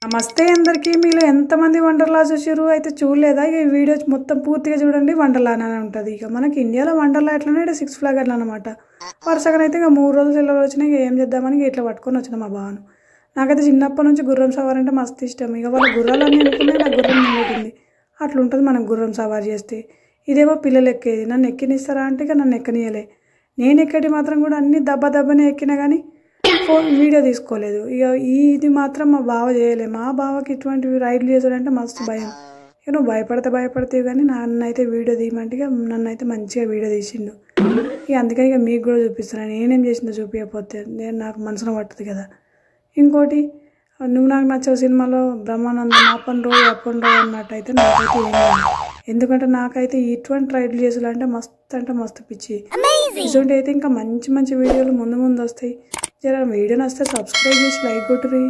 నమస్తే అందరికీ. మీలో ఎంతమంది వండర్లా చూసారు? అయితే చూడలేదా? ఈ వీడియో మొత్తం పూర్తిగా చూడండి. వండర్లా అని ఉంటుంది. ఇక మనకి ఇండియాలో వండర్లా ఎట్లనే సిక్స్ ఫ్లాగ్ అట్లా అనమాట. వరుసగా అయితే ఇక 3 రోజులు సెలవులు వచ్చినాయి. ఇక ఏం చేద్దామని ఇట్లా పట్టుకొని వచ్చిన మా బావను. నాకైతే చిన్నప్పటి నుంచి గుర్రం సవారి అంటే మస్తు ఇష్టం. ఇక వాళ్ళ గుర్రాలన్నీ అనుకున్నాయి, నాకు గుర్రం నిలబెట్టింది. అట్లుంటుంది మనం గుర్రం సవారి చేస్తే. ఇదేమో పిల్లలు ఎక్కేది. నన్ను ఎక్కినిస్తారా అంటే ఇక నన్ను ఎక్కనియలే. నేను ఎక్కటి మాత్రం కూడా అన్ని దెబ్బనే ఎక్కినా కానీ వీడియో తీసుకోలేదు. ఇక ఇది మాత్రం మా బావ చేయలే. మా బావకి ఇటువంటివి రైడ్లు చేసాడంటే మస్తు భయం. ఇక నువ్వు భయపడతావు కానీ నన్నైతే వీడియో తీయమంటే ఇక నన్నైతే మంచిగా వీడియో తీసిండు. ఇక అందుకని ఇక మీకు కూడా చూపిస్తున్నాను. నేనేం చేసిందో చూపించకపోతే నాకు మనసున పట్టదు కదా. ఇంకోటి, నువ్వు నాకు నచ్చే సినిమాలో బ్రహ్మానందం అప్పన్ రోజు అన్నట్టయితే నాకైతే ఏం కాదు. ఎందుకంటే నాకైతే ఇటువంటి రైడ్లు చేసాలంటే మస్తు పిచ్చి. ఇటువంటి అయితే ఇంకా మంచి వీడియోలు ముందు వస్తాయి. జర వీడియో నచ్చితే సబ్స్క్రైబ్ చేసి లైక్ కొట్టుర్రి.